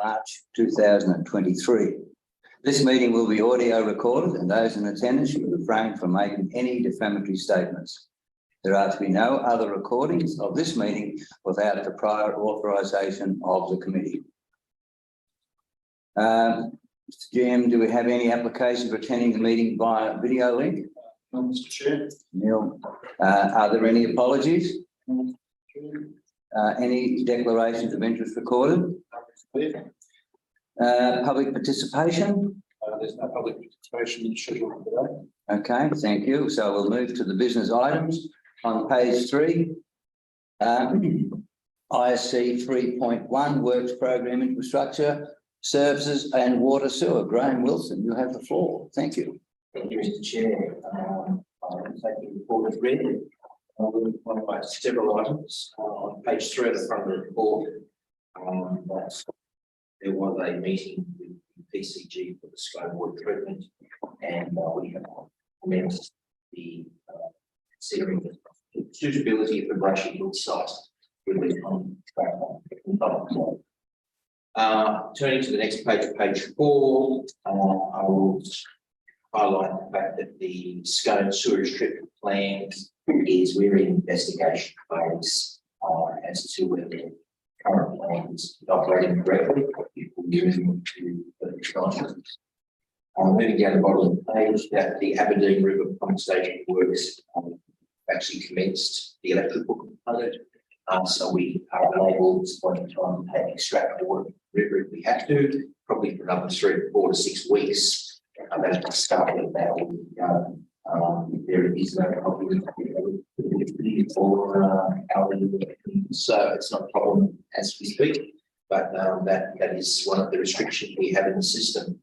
March 2023. This meeting will be audio recorded and those in attendance should refrain from making any defamatory statements. There are to be no other recordings of this meeting without the prior authorisation of the committee. Mr. GM, do we have any application for attending the meeting via video link? No, Mr. Chair. Neil, are there any apologies? No, Any declarations of interest recorded? Public participation? there's no public participation scheduled today. Okay, thank you. So we'll move to the business items on page 3. ISC 3.1 Works Program Infrastructure Services and Water Sewer. Graham Wilson, you have the floor. Thank you. Thank you, Mr. Chair. I'll take the report as read. We'll modify several items on page 3 of the front of the report. There was a meeting with PCG for the Sky Water treatment, and we have commenced the considering the suitability of the Brushy Hill site with the contract. Turning to the next page, page 4, I will highlight the fact that the Scone sewage treatment plan we're in investigation phase as to whether the current plan is operating correctly. Moving down the bottom of the page, that the Aberdeen River Pump Station works actually commenced the electrical component. So we are unable at this point in time to extract water from the river if we have to, probably for another 4 to 6 weeks. That's the start of that. There is no problem for our, so it's not a problem as we speak, but that is one of the restrictions we have in the system.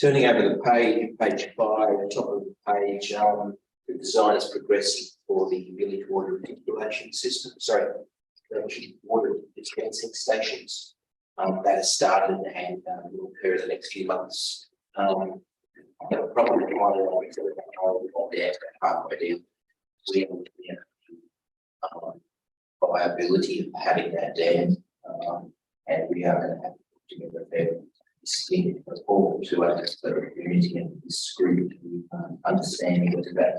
Turning over the page, page 5, top of the page, the design is progressing for the village water reticulation system. Sorry, water dispensing stations. That has started and will occur in the next few months. Probably halfway down. We have viability of having that dam, and we are going to have to get a fair scheme report to us so the community and this group understanding what's about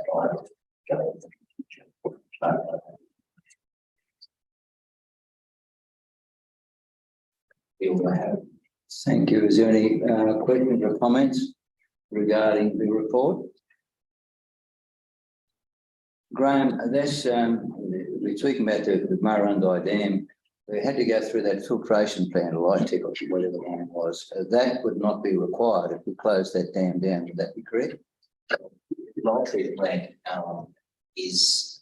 Thank you. Is there any questions or comments regarding the report? Graham, that's we're talking about the Murrurundi Dam. We had to go through that filtration plant, or LITEC, or whatever the name was. That would not be required if we close that dam down. Would that be correct? The LITEC plant is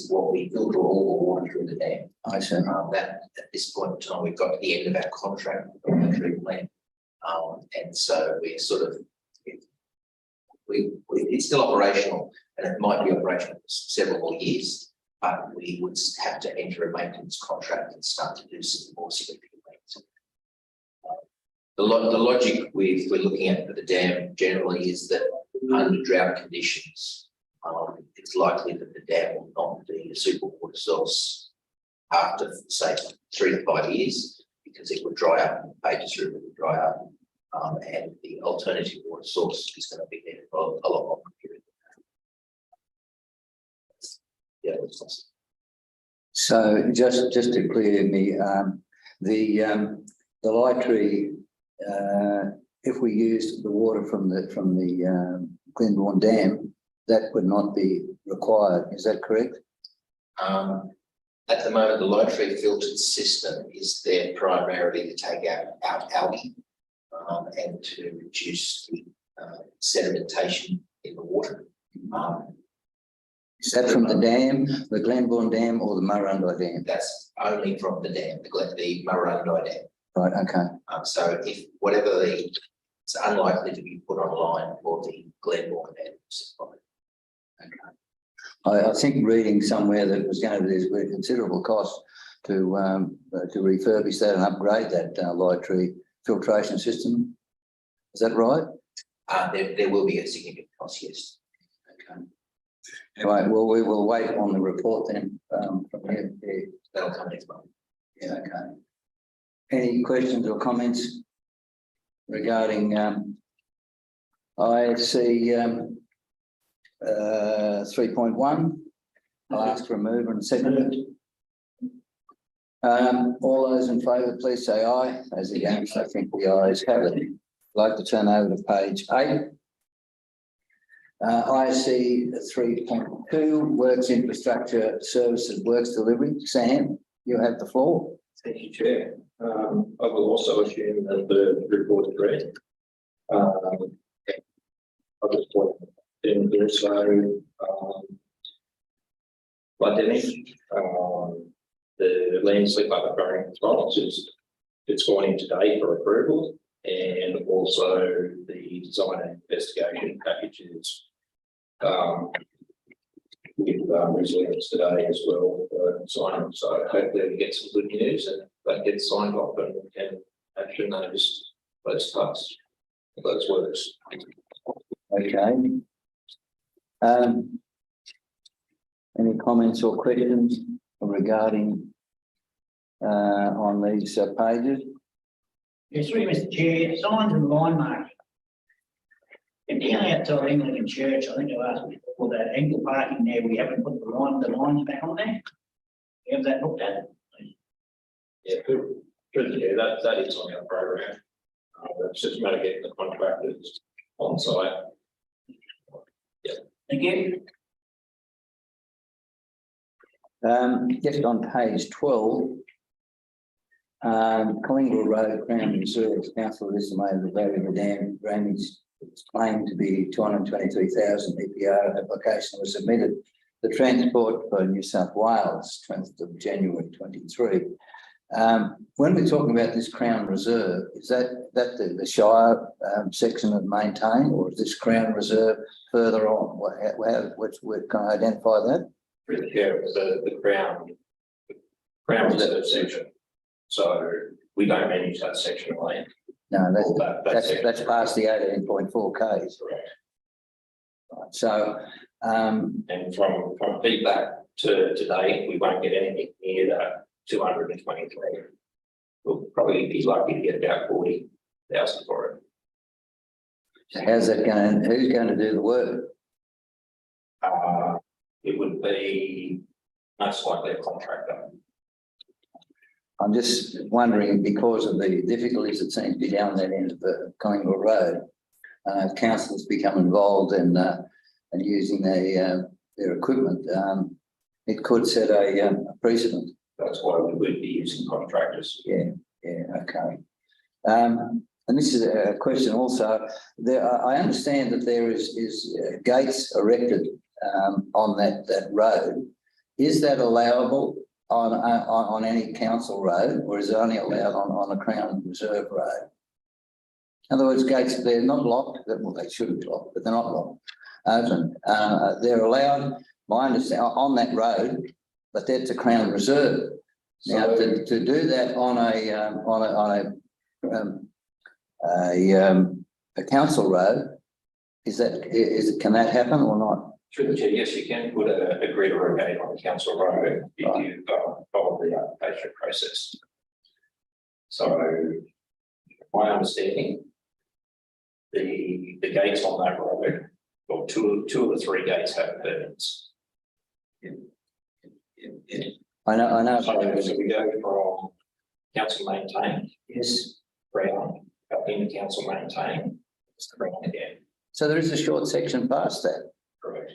what we filter all the water through the dam. I see. That at this point in time, we've got to the end of our contract with the LITEC plant, and so we're sort of it's still operational, and it might be operational for several more years. But we would have to enter a maintenance contract and start to do some more significant maintenance. The logic we're looking at for the dam generally is that under drought conditions, it's likely that the dam will not be a suitable water source after, say, 3 to 5 years, because it would dry up, the Pages River would dry up, and the alternative water source is going to be there for a lot longer period. Yeah. So just to clear me, the LITEC, if we used the water from the Glenbourne Dam, that would not be required. Is that correct? At the moment, the LITEC filtered system is there primarily to take out algae and to reduce the sedimentation in the water. Is that from the dam, the Glenbourne Dam, or the Murrurundi Dam? That's only from the dam, the Murrurundi Dam. Right, okay. So if whatever it's unlikely to be put online for the Glenbourne Dam. Okay. I think reading somewhere that it was going to be a considerable cost to refurbish that and upgrade that LITEC filtration system. Is that right? There will be a significant cost, yes. Okay. Anyway, well, we will wait on the report then from here. That'll come next month. Yeah, okay. Any questions or comments regarding IFC 3.1? I'll ask for a mover and second. All those in favour, please say aye. As against, I think the ayes have it. I'd like to turn over to page 8. ISC 3.2, Works Infrastructure Services Works Delivery. Sam, you have the floor. Thank you, Chair. I will also assume that the report is read. I'll just point in also flood damage. The land slip up at Barring Trollops it's gone in today for approval, and also the design and investigation packages with resilience today as well for signing. So hopefully we get some good news and that gets signed off and we can action those parts, those works. Okay. Any comments or questions regarding on these pages? Yes, through you, Mr. Chair, signs and line marking. And down outside Anglican Church, I think I've asked before that angle parking there, we haven't put the lines back on there. We have that looked at. Yeah, good. Yeah, that is on our program. It's just a matter of getting the contractors on site. Thank you. Just on page 12, Collingwood Road, Crown Reserve, Council estimated the value of the damage is claimed to be 223,000. EPR application was submitted. The Transport for New South Wales, 20th of January 23. When we're talking about this Crown Reserve, is that the Shire section of Maintain, or is this Crown Reserve further on? Can I identify that? Through the chair, the Crown Reserve section. So we don't manage that section of land. No, That's that's past the 18.4 Ks. correct. Right. So, And from feedback to date, we won't get anything near that 223. We'll probably be lucky to get about 40,000 for it. how's that going? Who's going to do the work? It would be most likely a contractor. I'm just wondering, because of the difficulties that seem to be down that end of the Collingwood Road, councils become involved in using their equipment. It could set a precedent. That's why we would be using contractors. Yeah, okay. And this is a question also. I understand that there is gates erected on that road. Is that allowable on any council road, or is it only allowed on a Crown Reserve road? In other words, gates, they're not locked. Well, they should be locked, but they're not locked. Open. They're allowed, my understanding, on that road, but that's a Crown Reserve. Now, to do that on a council road, can that happen or not? Through the chair, yes, you can put a grid or a gate on the council road if Right. you've followed the application process. So, my understanding, the gates on that road, or two of the three gates have permits. I know. So we go from council maintain, Yes. Crown, up into council maintain, it's the Crown again, So there is a short section past that. correct?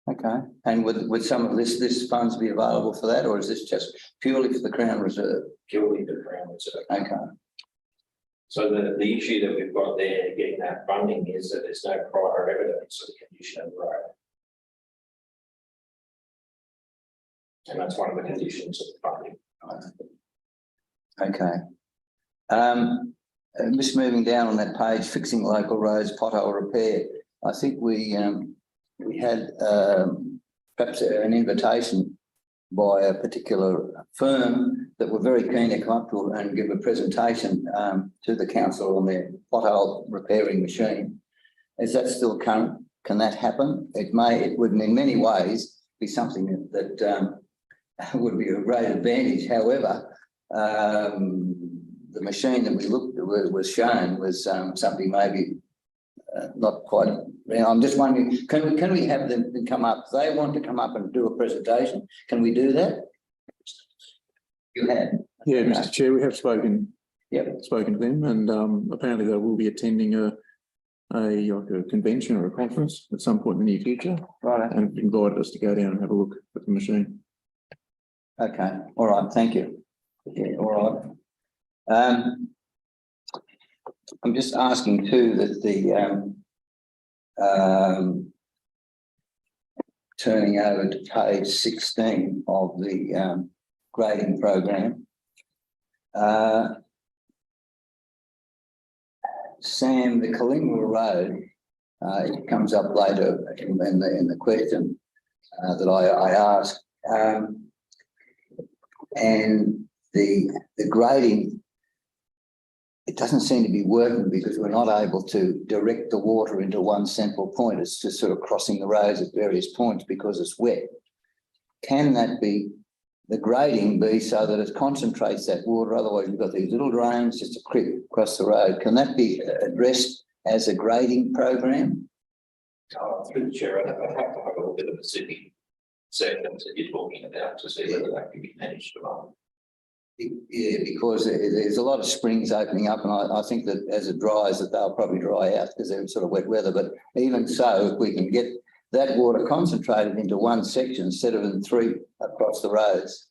Okay. And would some of this funds be available for that, or is this just purely for the Crown Reserve? Purely the Crown Reserve. Okay. So the issue that we've got there getting that funding is that there's no prior evidence of the condition of the road. And that's one of the conditions of the funding. Okay. Just moving down on that page, fixing local roads, pothole repair. I think we had perhaps an invitation by a particular firm that were very keen to come up to and give a presentation to the council on their pothole repairing machine. Is that still current? Can that happen? It would in many ways be something that would be a great advantage. However, the machine that we looked at was shown was something maybe not quite. I'm just wondering, can we have them come up? If they want to come up and do a presentation, can we do that? You have. Yeah, Mr. Chair, we have spoken to them, and apparently they will be attending a convention or a conference at some point in the near future, Right. and invited us to go down and have a look at the machine. Okay. All right. Thank you. Yeah. All right. I'm just asking too that the turning over to page 16 of the grading program. Sam, the Collingwood Road, it comes up later in the question that I asked, and the grading, it doesn't seem to be working because we're not able to direct the water into one central point. It's just sort of crossing the roads at various points because it's wet. Can that be, the grading be so that it concentrates that water? Otherwise, you've got these little drains, just a creek across the road. Can that be addressed as a grading program? Through the chair, I'd have to have a little bit of a city segments that you're talking about to see whether that can be managed or not. Yeah, because there's a lot of springs opening up, and I think that as it dries, that they'll probably dry out because they're sort of wet weather. But even so, if we can get that water concentrated into one section instead of in three across the roads,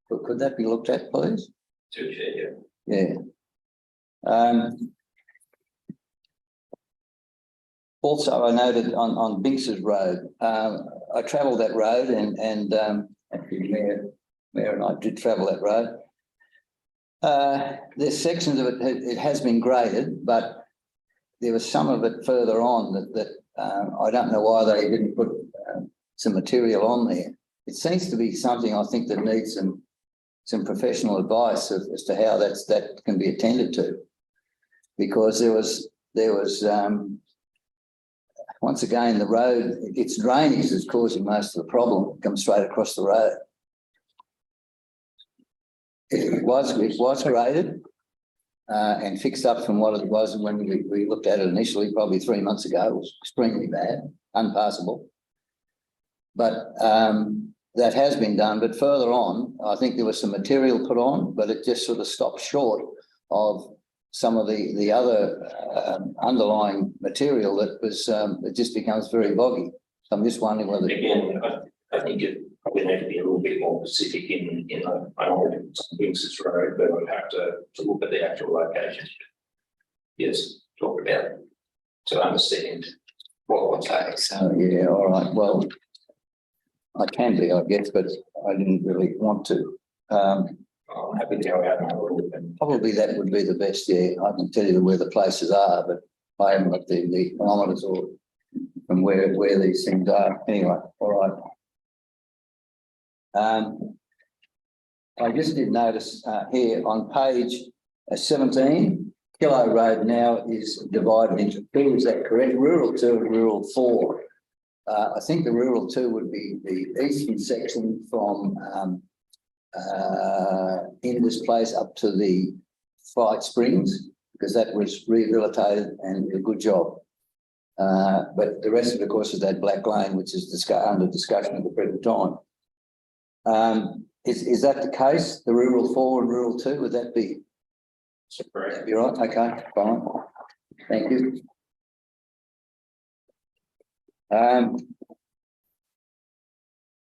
could that be looked at, please? To chair, Yeah. Also, I noted on Binks's Road, I travelled that road, and actually Mayor and I did travel that road. There's sections of it, it has been graded, but there was some of it further on that I don't know why they didn't put some material on there. It seems to be something I think that needs some professional advice as to how that can be attended to, because there was once again the road, its drainage is causing most of the problem. It comes straight across the road. It was graded and fixed up from what it was when we looked at it initially, probably 3 months ago. It was extremely bad, unpassable. But that has been done. But further on, I think there was some material put on, but it just sort of stopped short of some of the other underlying material that was, it just becomes very boggy. So I'm just wondering whether... again, I think it probably need to be a little bit more specific in I know it's Windsors Road, but I'd have to look at the actual location. Yes, talk about it to understand what's happening. So, yeah, all right. Well, I can be, I guess, but I didn't really want to. I'm happy to go out and have a look. And Probably that would be the best, yeah. I can tell you where the places are, but I haven't got the kilometres or from where these things are. Anyway, all right. I just did notice here on page 17, Kilo Road now is divided into two. Is that correct? Rural 2 and Rural 4. I think the Rural 2 would be the eastern section from Indus Place up to the Fight Springs, because that was rehabilitated and did a good job. But the rest of it, of course, is that Black Lane, which is under discussion at the present time. Is that the case? The Rural 4 and Rural 2, would that be? correct. You're right. Okay, fine. Thank you.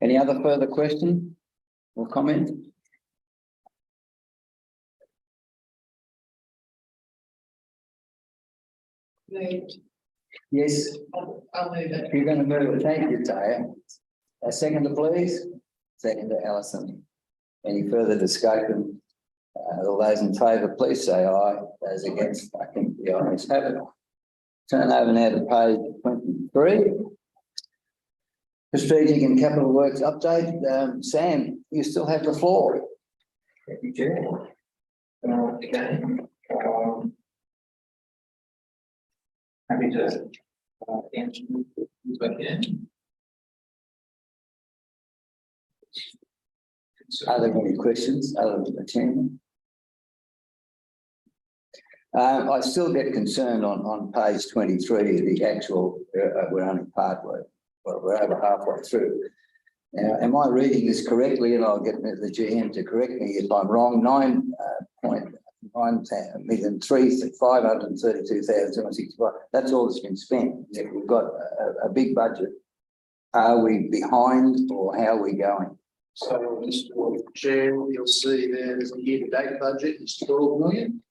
Any other further question or comment? Yes. I'll move it. You're going to move it. Thank you, Taya. A second, please. Second to Alison. Any further discussion? All those in favour, please say aye. Those against, I think the ayes have it. Turn over now to page 23. The Strategic and Capital Works update. Sam, you still have the floor. Thank you, Chair. Again, happy to answer if I can. Are there any questions other than the chairman? I still get concerned on page 23, the actual, we're only partway, well, we're over halfway through. Now, am I reading this correctly? And I'll get the GM to correct me if I'm wrong. 9.9,532,265. That's all that's been spent. Yet we've got a big budget. Are we behind or how are we going? So, Mr. Chair, you'll see there's a year-to-date budget is 12 million,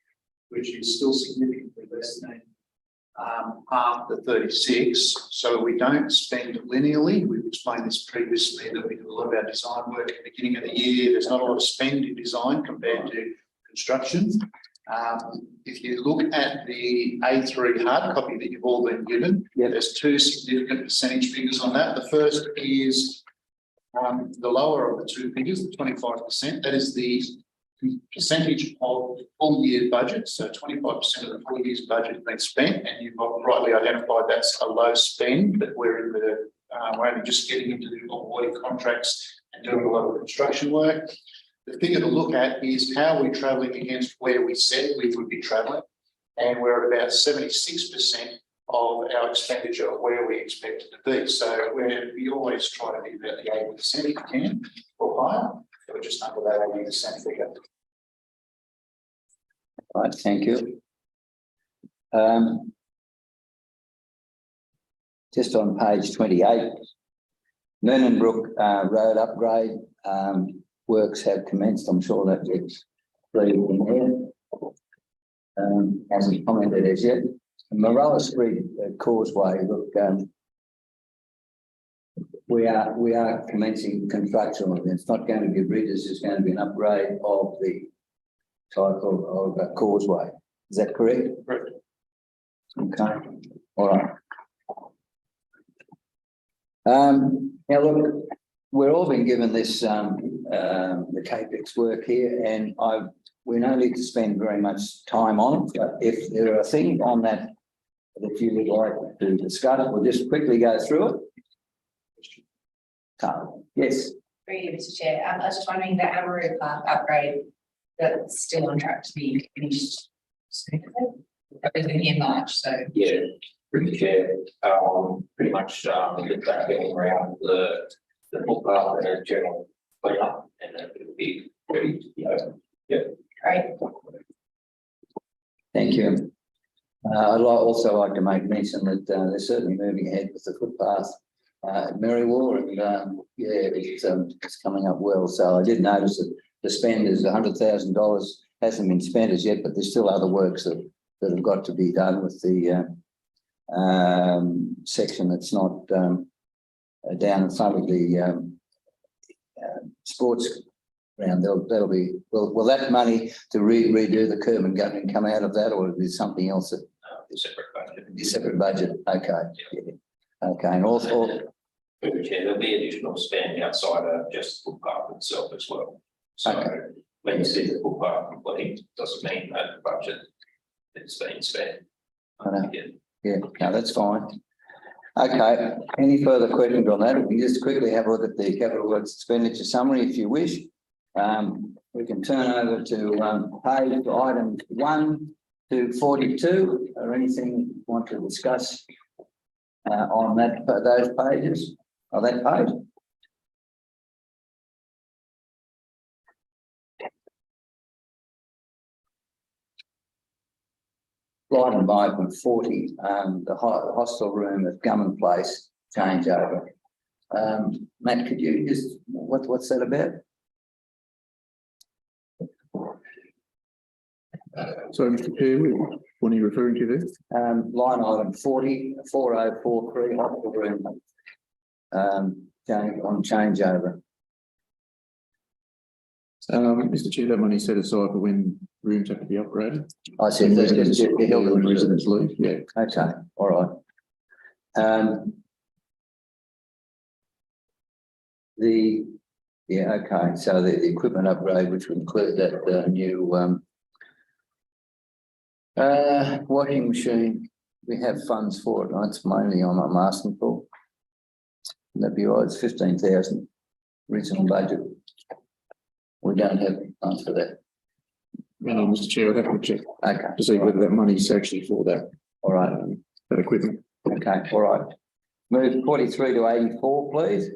which is still significantly less than half the 36. So we don't spend linearly. We've explained this previously that we do a lot of our design work at the beginning of the year. There's not a lot of spend in design compared to construction. If you look at the A3 hard copy that you've all been given, there's two significant percentage figures on that. The first is the lower of the two figures, the 25%. That is the percentage of full year budget. So 25% of the full year's budget has been spent, and you've rightly identified that's a low spend, but we're in the we're only just getting into the awarding contracts and doing a lot of construction work. The figure to look at is how we're travelling against where we said we would be travelling, and we're at about 76% of our expenditure where we expect it to be. So we always try to be about the 80% if we can, or higher. So we're just under that 80% figure. Right, thank you. Just on page 28, Mernonbrook Road upgrade works have commenced. I'm sure that gets legal in there. Hasn't commented as yet. Morella Street Causeway, look, we are commencing construction on it. It's not going to be bridges, it's going to be an upgrade of the type of causeway. Is that correct? Correct. Okay, all right. Now look, we're all been given this the CAPEX work here, and we don't need to spend very much time on it, but if there are things on that that you would like to discuss, we'll just quickly go through it. Carl, yes. Through you, Mr. Chair. I was just wondering, the Amaroo Park upgrade that's still on track to be finished soon. That was in March, so. Yeah, through the chair, pretty much the back getting around the footpath and a general cleanup, and then it'll be ready to be open. Yeah. Great. Thank you. I'd also like to make mention that they're certainly moving ahead with the footpath at Merriwall, and yeah, it's coming up well. So I did notice that the spend is $100,000, hasn't been spent as yet, but there's still other works that have got to be done with the section that's not down in front of the sports ground. There'll be, will that money to redo the curb and guttering come out of that, or is there something else that? The separate budget. The separate budget, okay. Yeah. Okay, and also. Through the chair, there'll be additional spend outside of just the footpath itself as well. So when you see the footpath complete, doesn't mean that the budget is being spent. Yeah, no, that's fine. Okay, any further questions on that? We can just quickly have a look at the capital works expenditure summary if you wish. We can turn over to page items 1 to 42, or anything you want to discuss on those pages, or that page. Item 5.40, the hostel room at Gummon Place changeover. Matt, could you just, what's that about? So, Mr. Chair, what are you referring to there? Line item 4043, hostel room on changeover. Mr. Chair, that money set aside for when rooms have to be upgraded. I said that's just The elderly residents leave, yeah. okay, all right. Okay, so the equipment upgrade, which would include that new washing machine, we have funds for it. That's mainly I'm asking for. That'd be right, it's 15,000 original budget. We don't have funds for that. Mr. Chair, I'd have to check Okay, to see whether that money's actually for that, all right, that equipment. okay, all right. Move 43 to 84, please.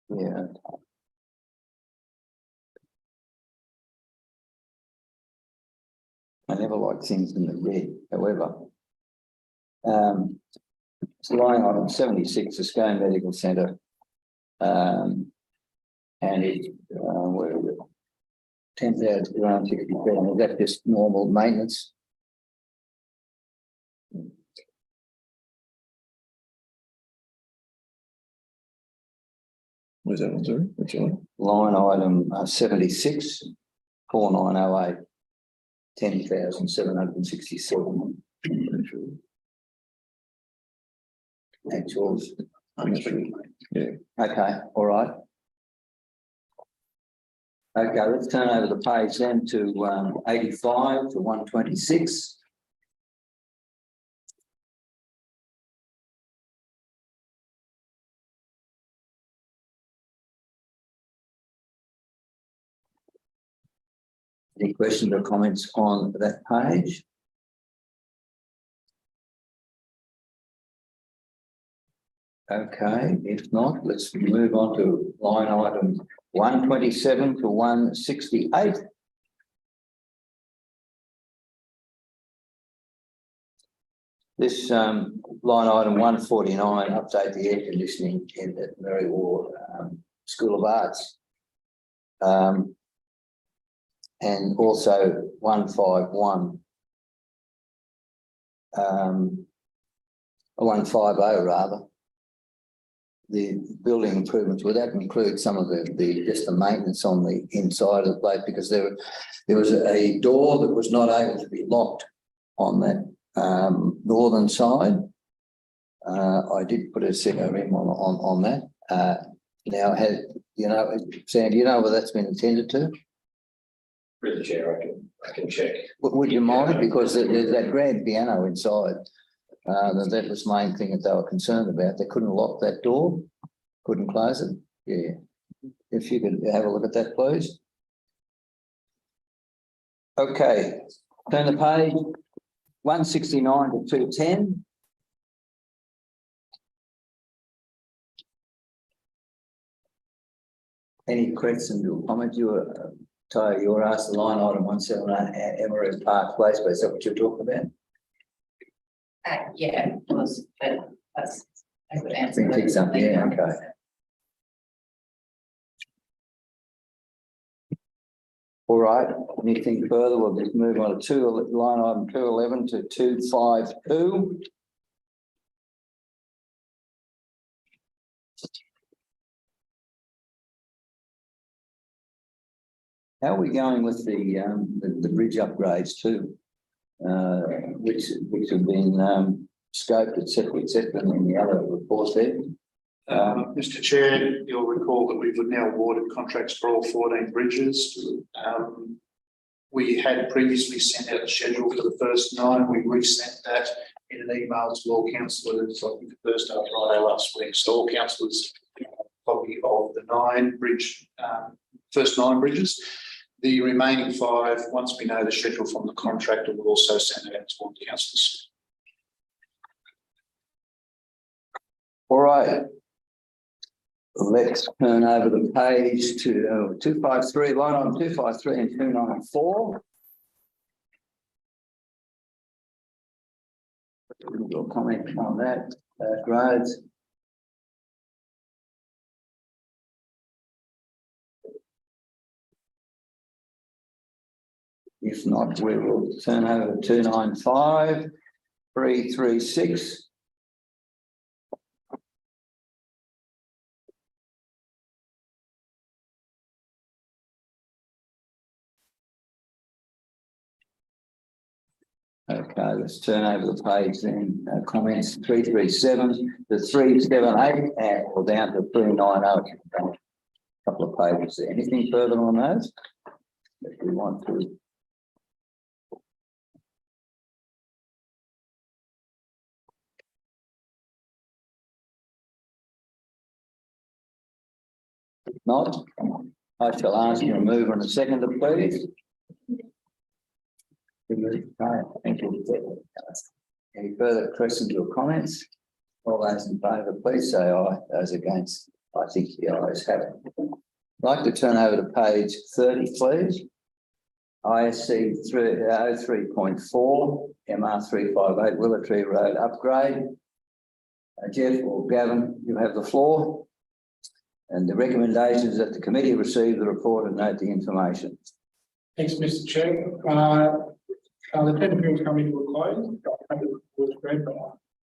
Yeah. I never like things in the red, however. It's line item 76, the Scone Medical Centre. And it, where is it? 10,000 around 67, is that just normal maintenance? Where's that one, sorry? Which one? Line item 76, 4908, 10,767. Actuals. Yeah. Okay, all right. Okay, let's turn over the page then to 85 to 126. Any questions or comments on that page? Okay, if not, let's move on to line item 127 to 168. This line item 149, update the air conditioning in the Mary Ward School of Arts. And also 151. 150 rather. The building improvements, would that include some of the just the maintenance on the inside of the place, because there was a door that was not able to be locked on that northern side. I did put a CRM on that. Now, Sam, do you know whether that's been attended to? Through the chair, I can check. Would you mind, because there's that grand piano inside. That was the main thing that they were concerned about. They couldn't lock that door, couldn't close it. Yeah. If you could have a look at that, please. Okay, turn the page. 169 to 210. Any questions or comments? You were, Ty, you were asked the line item 179 Emerald Park Place, but is that what you're talking about? Yeah, it was, but that's a good answer. I think something, yeah, okay. All right, anything further? We'll just move on to line item 211 to 252. How are we going with the bridge upgrades too? Which have been scoped, et cetera, in the other reports there. Mr. Chair, you'll recall that we've now awarded contracts for all 14 bridges. We had previously sent out a schedule for the first 9. We resent that in an email to all councillors, I think Thursday or Friday last week. So all councillors copy of the 9 bridge, first 9 bridges. The remaining 5, once we know the schedule from the contractor, we'll also send it out to all the councillors. All right. Let's turn over the page to 253, line item 253 and 294. Your comment on that, grades. If not, we will turn over to 295, 336. Okay, let's turn over the page then. Comments 337 to 378 and we're down to 390. A couple of pages there. Anything further on those? If we want to. Not, I shall ask you a mover and a seconder, please. Right, thank you. Any further questions or comments? All those in favour, please say aye. Those against, I think the ayes have it. I'd like to turn over to page 30, please. ISC 03.4, MR 358 Willow Tree Road upgrade. Jeff or Gavin, you have the floor. And the recommendation is that the committee receive the report and note the information. Thanks, Mr. Chair. The tender bill is coming to a close. Was great, but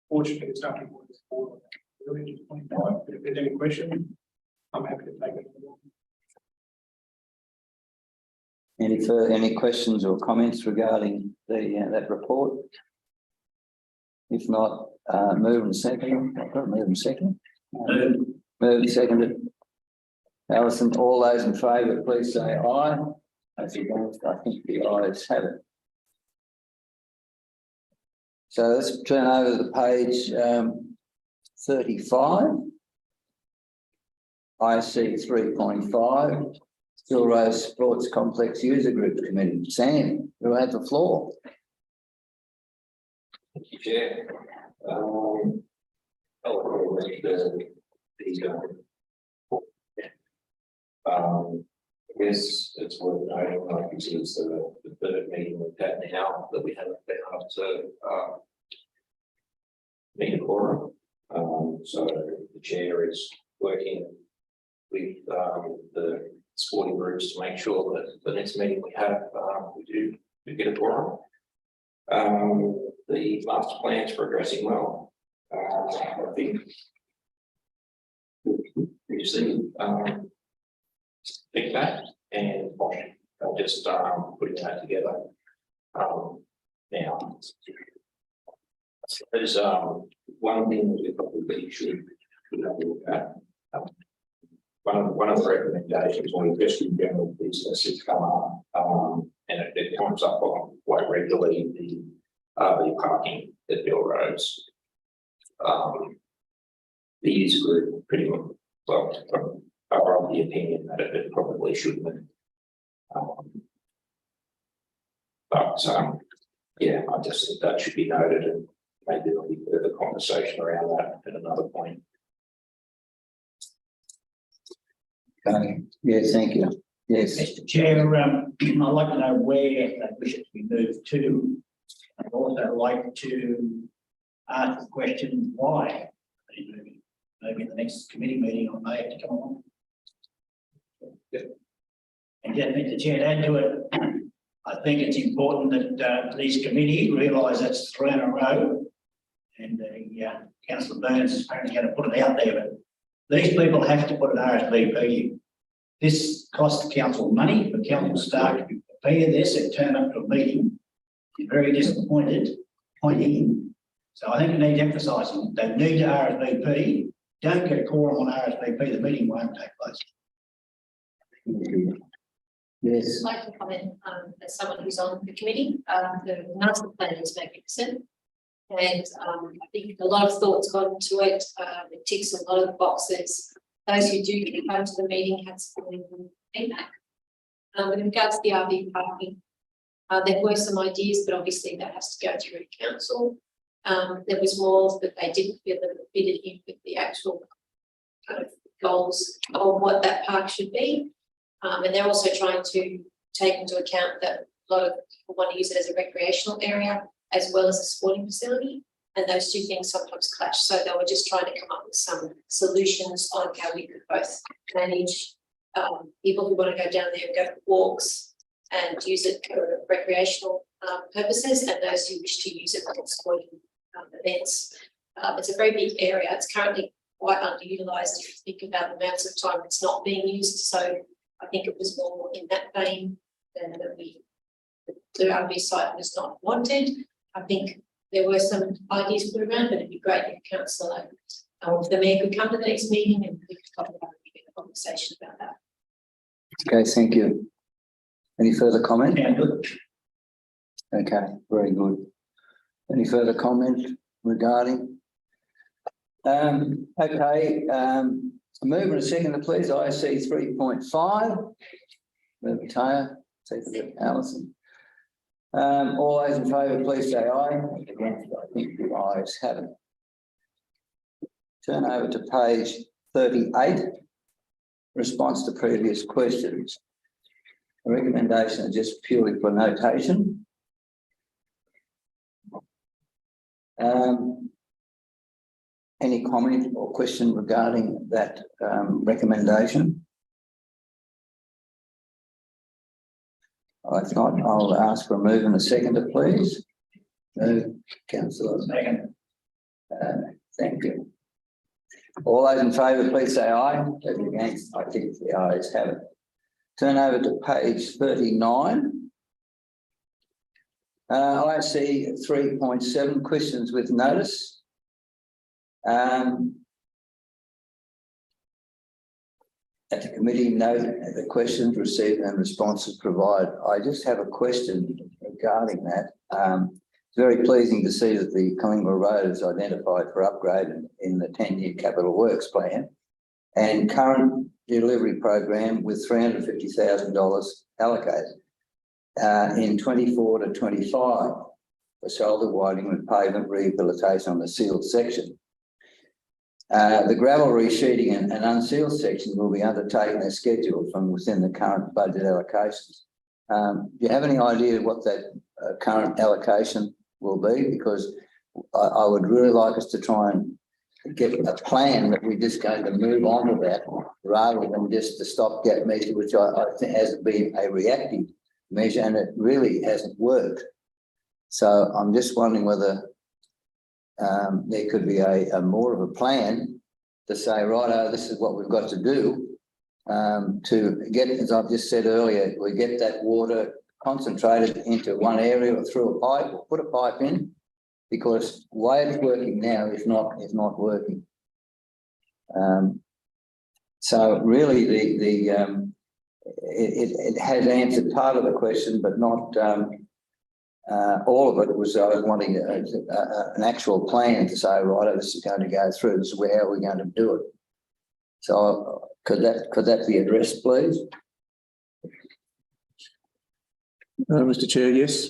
unfortunately, it's not going to forward really to 25. But if there's any questions, I'm happy to take it. Any questions or comments regarding that report? If not, move and second. Move and second. Move and seconded. Alison, all those in favour, please say aye. As against, I think the ayes have it. So let's turn over to page 35. IC 3.5. Still Rose Sports Complex User Group Committee. Sam, you have the floor. Thank you, Chair. I guess it's worth noting, like this is the third meeting we've had now that we haven't been able to meet a quorum. So the chair is working with the sporting groups to make sure that the next meeting we have, we do get a quorum. The master plans progressing well. I think we've seen feedback and just putting that together. Now, there's one thing that we probably should have a look at. One of the recommendations on just in general business has come up, and it comes up on quite regularly, the RV parking at Bill Roads. The user group pretty much, well, are of the opinion that it probably shouldn't. Yeah, I just think that should be noted, and maybe there'll be further conversation around that at another point. Okay. Yes, thank you. Yes. Mr. Chair, I'd like to know where they wish it to be moved to. I'd also like to ask the question why. Maybe in the next committee meeting I may have to come on. And just Mr. Chair, to add to it, I think it's important that these committees realise that's 3 in a row. And Councillor Burns is apparently going to put it out there, but these people have to put an RSVP. This costs the council money for council staff to be prepared this and turn up to a meeting. You're very disappointed. So I think we need to emphasise they need to RSVP. Don't get a quorum on RSVP, the meeting won't take place. Yes. I'd like to comment as someone who's on the committee. The master plan is magnificent, and I think a lot of thought's gone into it. It ticks a lot of the boxes. Those who do come to the meeting have some feedback. With regards to the RV parking, there were some ideas, but obviously that has to go through the council. There was more that they didn't feel that it fitted in with the actual kind of goals of what that park should be. And they're also trying to take into account that a lot of people want to use it as a recreational area as well as a sporting facility, and those two things sometimes clash. So they were just trying to come up with some solutions on how we could both manage people who want to go down there and go for walks and use it for recreational purposes, and those who wish to use it for sporting events. It's a very big area. It's currently quite underutilised if you think about the amounts of time it's not being used. So I think it was more in that vein than that the RV site was not wanted. I think there were some ideas put around, but it'd be great if councillor the mayor could come to the next meeting and we could talk about it, a conversation about that. Okay, thank you. Any further comment? Yeah, good. Okay, very good. Any further comment regarding? Okay, A mover and a seconder, please. IC 3.5. Mover Taya, seconder Allison. All those in favour, please say aye. Against, I think the ayes have it. Turn over to page 38. Response to previous questions. The recommendation is just purely for notation. Any comment or question regarding that recommendation? If not, I'll ask for a move and a seconder, please. Move, councillor. Second. Thank you. All those in favour, please say aye. Those against, I think the ayes have it. Turn over to page 39. I see 3.7 questions with notice. At the committee note, the questions received and responses provided. I just have a question regarding that. It's very pleasing to see that the Collingwood Road is identified for upgrade in the 10-year capital works plan and current delivery program with $350,000 allocated in 24 to 25 for shoulder widening and pavement rehabilitation on the sealed section. The gravel resheeting and unsealed section will be undertaken as scheduled from within the current budget allocations. Do you have any idea what that current allocation will be? Because I would really like us to try and get a plan that we're just going to move on to that rather than just the stopgap measure, which I think has been a reactive measure and it really hasn't worked. So I'm just wondering whether there could be a more of a plan to say, right, this is what we've got to do to get, as I've just said earlier, we get that water concentrated into one area or through a pipe or put a pipe in, because the way it's working now is not working. So really it has answered part of the question, but not all of it. Was I was wanting an actual plan to say, right, this is going to go through, this is how we're going to do it. So could that be addressed, please? Mr. Chair, yes,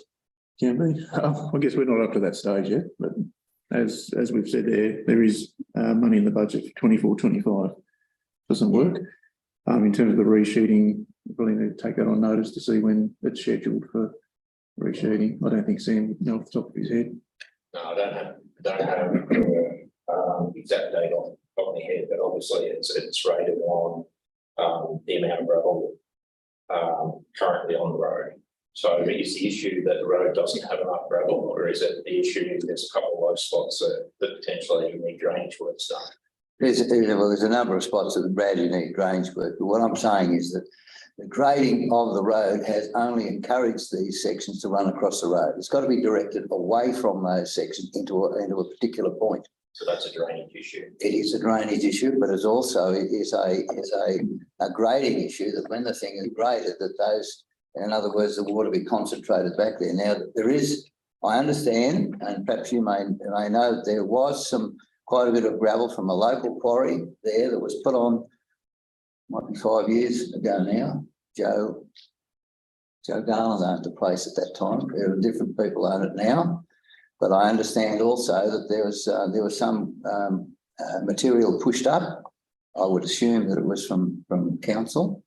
can be. I guess we're not up to that stage yet, but as we've said there is money in the budget for 24-25. Doesn't work. In terms of the resheeting, we probably need to take that on notice to see when it's scheduled for resheeting. I don't think Sam would know off the top of his head. No, I don't have exact date on my head, but obviously it's rated on the amount of gravel currently on the road. So is the issue that the road doesn't have enough gravel, or is it the issue there's a couple of low spots that potentially need drainage work done? There's a number of spots that badly need drainage work, but what I'm saying is that the grading of the road has only encouraged these sections to run across the road. It's got to be directed away from those sections into a particular point. So that's a drainage issue. It is a drainage issue, but it's also a grading issue that when the thing is graded, that those, in other words, the water be concentrated back there. Now there is, I understand, and perhaps you may know, that there was quite a bit of gravel from a local quarry there that was put on, might be 5 years ago now. Joe Garland owned the place at that time. There are different people own it now, but I understand also that there was some material pushed up. I would assume that it was from council.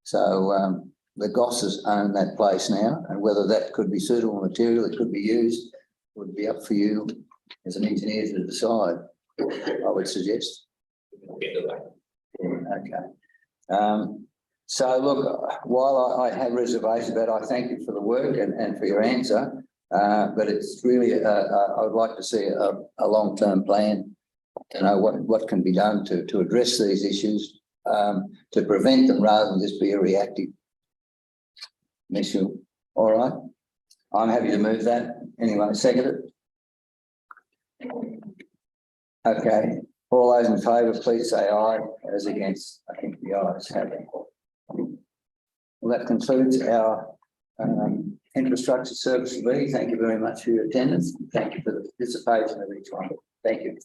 So the Gosses own that place now, and whether that could be suitable material that could be used would be up for you as an engineer to decide, I would suggest. We'll get to that. Okay. So look, while I have reservations about it, I thank you for the work and for your answer, but it's really, I would like to see a long-term plan to know what can be done to address these issues, to prevent them rather than just be a reactive issue. All right. I'm happy to move that. Anyone second it? Okay. All those in favour, please say aye. As against, I think the ayes have it. Well, that concludes our infrastructure service meeting. Thank you very much for your attendance. Thank you for the participation of each one. Thank you.